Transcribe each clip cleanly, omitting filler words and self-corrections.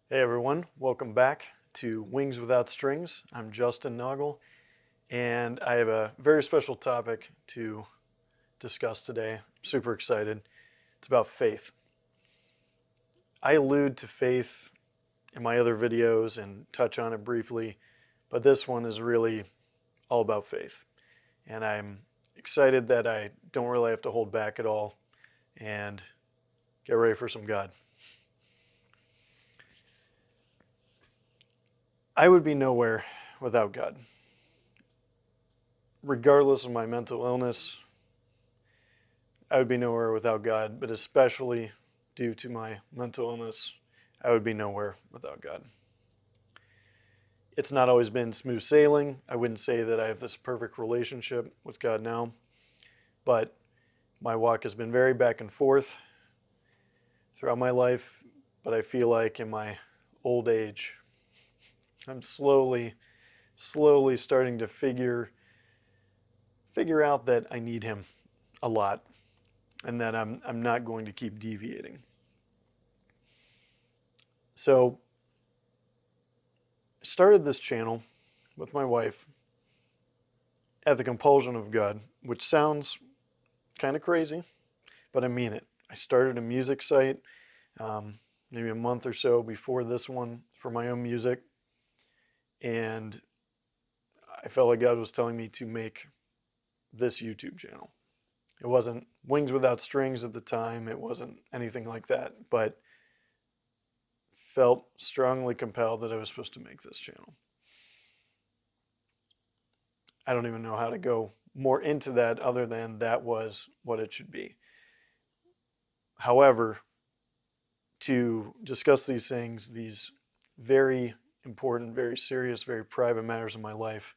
Hey everyone, welcome back to Wings Without Strings. I'm Justin Noggle, and I have a very special topic to discuss today. I'm super excited. It's about faith. I allude to faith in my other videos and touch on it briefly, but this one is really all about faith. And I'm excited that I don't really have to hold back at all and get ready for some God. I would be nowhere without God. Regardless of my mental illness, I would be nowhere without God, but especially due to my mental illness, I would be nowhere without God. It's not always been smooth sailing. I wouldn't say that I have this perfect relationship with God now, but my walk has been very back and forth throughout my life, but I feel like in my old age, I'm slowly starting to figure out that I need him a lot and that I'm not going to keep deviating. So I started this channel with my wife at the compulsion of God, which sounds kind of crazy, but I mean it. I started a music site maybe a month or so before this one for my own music, and I felt like God was telling me to make this YouTube channel. It wasn't Wings Without Strings at the time, it wasn't anything like that, but felt strongly compelled that I was supposed to make this channel. I don't even know how to go more into that other than that was what it should be. However, to discuss these things, these very important, very serious, very private matters of my life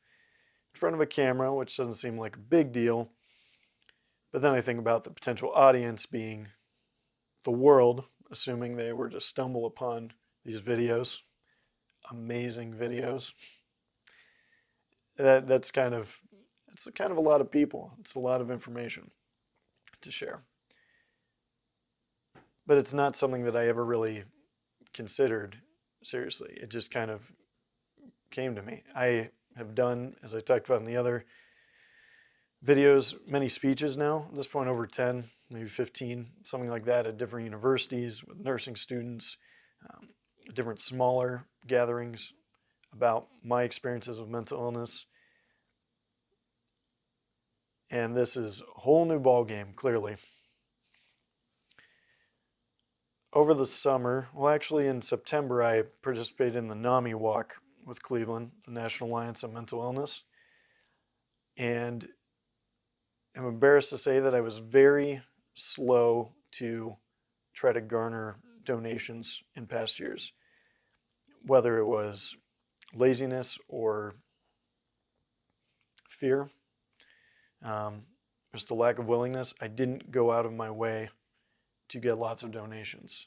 in front of a camera, which doesn't seem like a big deal, but then I think about the potential audience being the world, assuming they were to stumble upon these videos, amazing videos. That's kind of a lot of people. It's a lot of information to share. But it's not something that I ever really considered seriously. It just kind of came to me. I have done, as I talked about in the other videos, many speeches now. At this point, over 10, maybe 15, something like that, at different universities with nursing students, different smaller gatherings about my experiences with mental illness. And this is a whole new ballgame, clearly. Over the summer, well, actually in September, I participated in the NAMI walk with Cleveland, the National Alliance on Mental Illness. And I'm embarrassed to say that I was very slow to try to garner donations in past years, whether it was laziness or fear, just a lack of willingness. I didn't go out of my way to get lots of donations,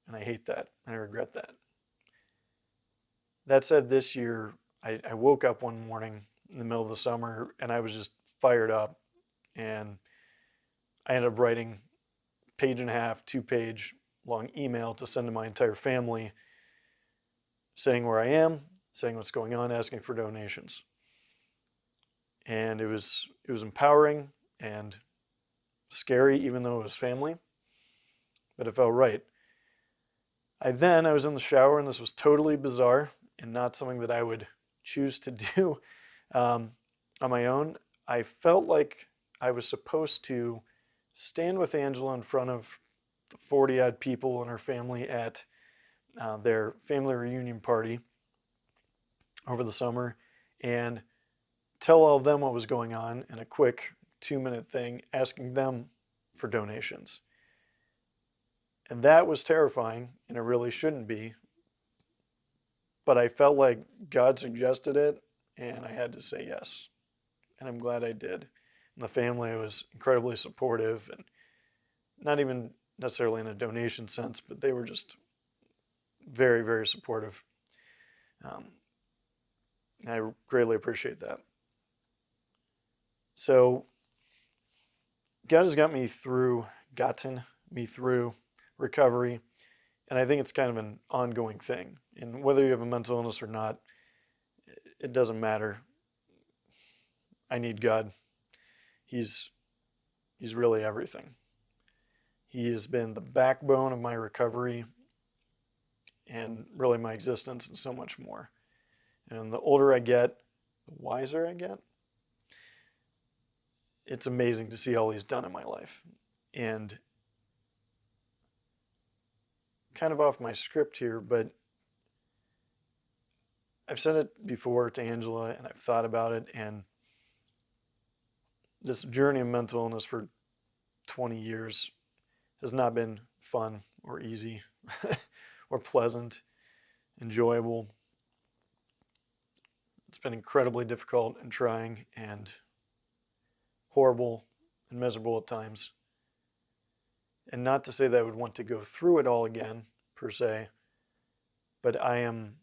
and I hate that. I regret that. That said, this year, I woke up one morning in the middle of the summer, and I was just fired up, and I ended up writing page and a half, 2-page long email to send to my entire family saying where I am, saying what's going on, asking for donations. And it was empowering and scary, even though it was family, but it felt right. I was in the shower, and this was totally bizarre and not something that I would choose to do on my own. I felt like I was supposed to stand with Angela in front of the 40-odd people in her family at their family reunion party over the summer and tell all of them what was going on in a quick 2-minute thing, asking them for donations. And that was terrifying, and it really shouldn't be. But I felt like God suggested it, and I had to say yes. And I'm glad I did. And the family was incredibly supportive, and not even necessarily in a donation sense, but they were just very, very supportive. And I greatly appreciate that. So God has gotten me through recovery And I think it's kind of an ongoing thing. And whether you have a mental illness or not, it doesn't matter. I need God. He's really everything. He has been the backbone of my recovery and really my existence and so much more. And the older I get, the wiser I get. It's amazing to see all he's done in my life. And kind of off my script here, but I've said it before to Angela and I've thought about it, and this journey of mental illness for 20 years has not been fun or easy or pleasant, enjoyable. It's been incredibly difficult and trying and horrible and miserable at times. And not to say that I would want to go through it all again, per se, but I am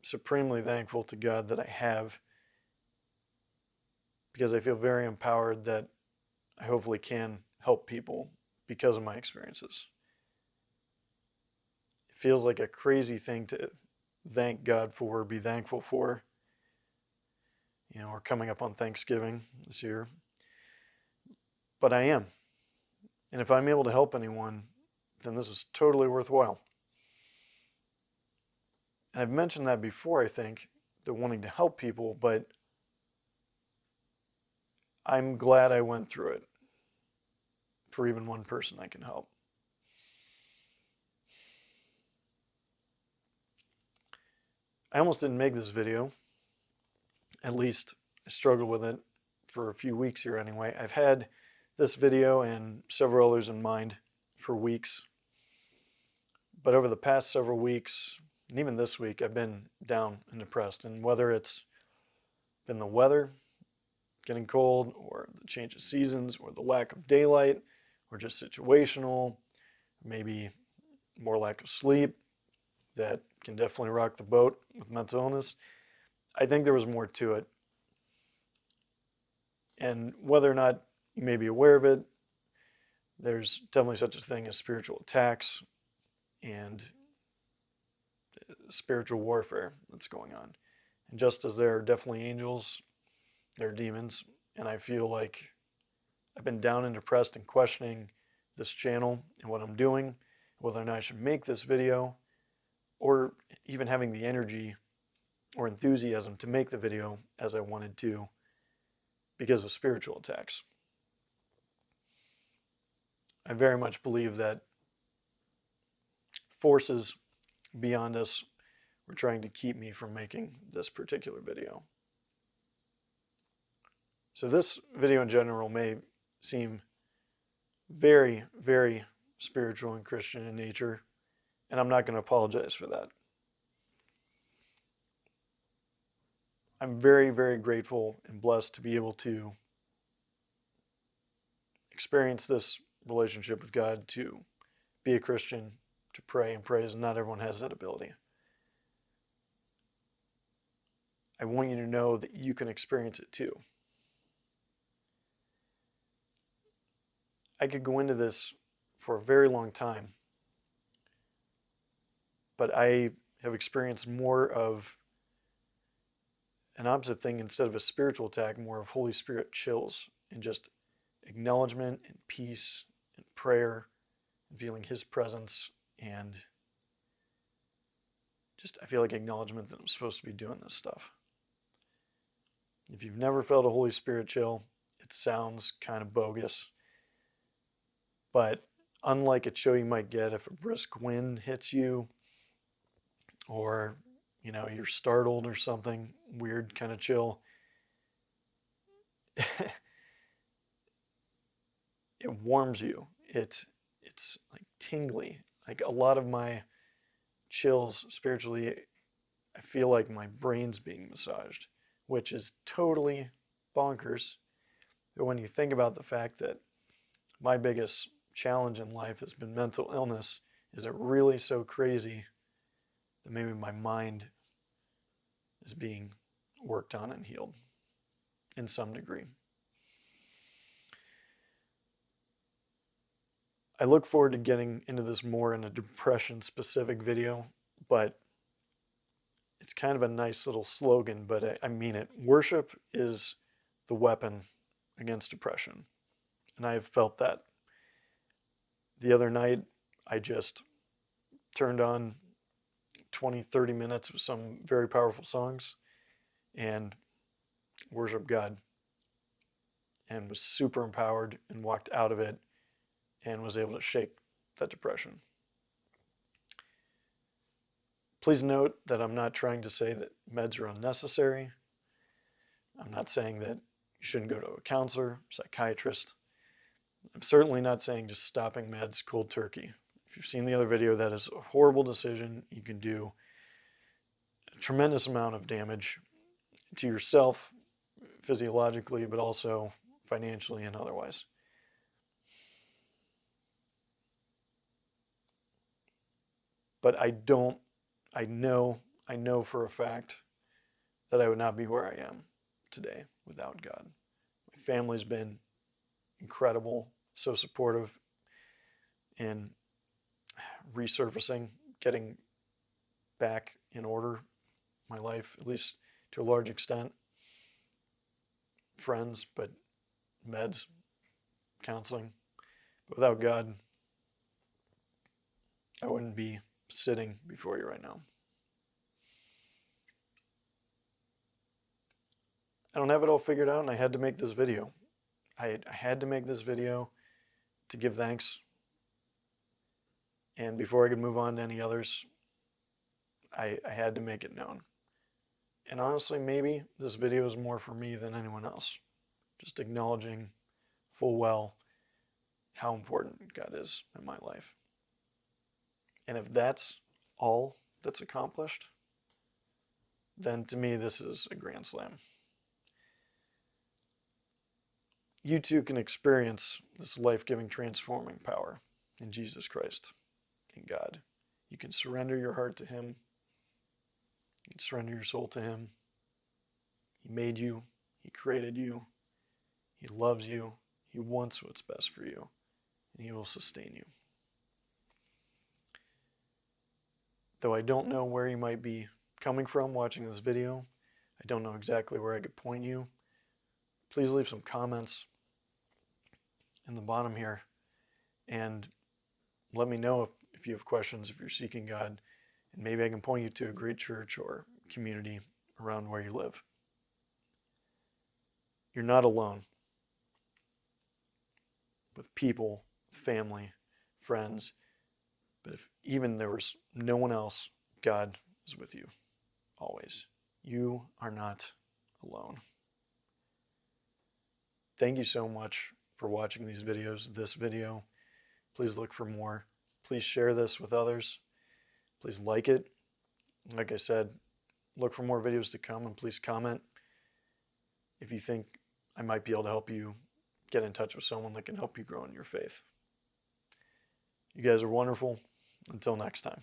supremely thankful to God that I have, because I feel very empowered that I hopefully can help people because of my experiences. It feels like a crazy thing to thank God for, be thankful for. You know, we're coming up on Thanksgiving this year. But I am. And if I'm able to help anyone, then this is totally worthwhile. And I've mentioned that before, I think, that wanting to help people, but I'm glad I went through it for even one person I can help. I almost didn't make this video. At least I struggled with it for a few weeks here anyway. I've had this video and several others in mind for weeks. But over the past several weeks, and even this week, I've been down and depressed. And whether it's been the weather, getting cold, or the change of seasons, or the lack of daylight, or just situational, maybe more lack of sleep, that can definitely rock the boat with mental illness. I think there was more to it. And whether or not you may be aware of it, there's definitely such a thing as spiritual attacks and spiritual warfare that's going on. And just as there are definitely angels, there are demons. And I feel like I've been down and depressed and questioning this channel and what I'm doing, whether or not I should make this video, or even having the energy or enthusiasm to make the video as I wanted to because of spiritual attacks. I very much believe that forces beyond us were trying to keep me from making this particular video. So this video in general may seem very, very spiritual and Christian in nature, and I'm not going to apologize for that. I'm very, very grateful and blessed to be able to experience this relationship with God, to be a Christian, to pray and praise, and not everyone has that ability. I want you to know that you can experience it too. I could go into this for a very long time, but I have experienced more of an opposite thing. Instead of a spiritual attack, more of Holy Spirit chills and just acknowledgement and peace and prayer and feeling His presence, and just I feel like acknowledgement that I'm supposed to be doing this stuff. If you've never felt a Holy Spirit chill, it sounds kind of bogus. But unlike a chill you might get if a brisk wind hits you, or you're startled or something weird kind of chill, it warms you. It's like tingly. Like a lot of my chills spiritually, I feel like my brain's being massaged, which is totally bonkers. But when you think about the fact that my biggest challenge in life has been mental illness, is it really so crazy that maybe my mind is being worked on and healed in some degree? I look forward to getting into this more in a depression-specific video, but it's kind of a nice little slogan, but I mean it. Worship is the weapon against depression, and I have felt that. The other night, I just turned on 20, 30 minutes of some very powerful songs and worshiped God, and was super empowered and walked out of it and was able to shake that depression. Please note that I'm not trying to say that meds are unnecessary. I'm not saying that you shouldn't go to a counselor, psychiatrist. I'm certainly not saying just stopping meds cold turkey. If you've seen the other video, that is a horrible decision. You can do a tremendous amount of damage to yourself physiologically, but also financially and otherwise. But I know for a fact that I would not be where I am today without God. My family's been incredible, so supportive in resurfacing, getting back in order my life, at least to a large extent. Friends, but meds, counseling. But without God, I wouldn't be sitting before you right now. I don't have it all figured out, and I had to make this video. I had to make this video to give thanks. And before I could move on to any others, I had to make it known. And honestly, maybe this video is more for me than anyone else. Just acknowledging full well how important God is in my life. And if that's all that's accomplished, then to me this is a grand slam. You too can experience this life-giving, transforming power in Jesus Christ, in God. You can surrender your heart to Him. You can surrender your soul to Him. He made you. He created you. He loves you. He wants what's best for you. And He will sustain you. Though I don't know where you might be coming from watching this video, I don't know exactly where I could point you, please leave some comments in the bottom here and let me know if you have questions, if you're seeking God, and maybe I can point you to a great church or community around where you live. You're not alone. With people, family, friends, but if even there was no one else, God is with you always. You are not alone. Thank you so much for watching these videos, this video. Please look for more. Please share this with others. Please like it. Like I said, look for more videos to come, and please comment if you think I might be able to help you get in touch with someone that can help you grow in your faith. You guys are wonderful. Until next time.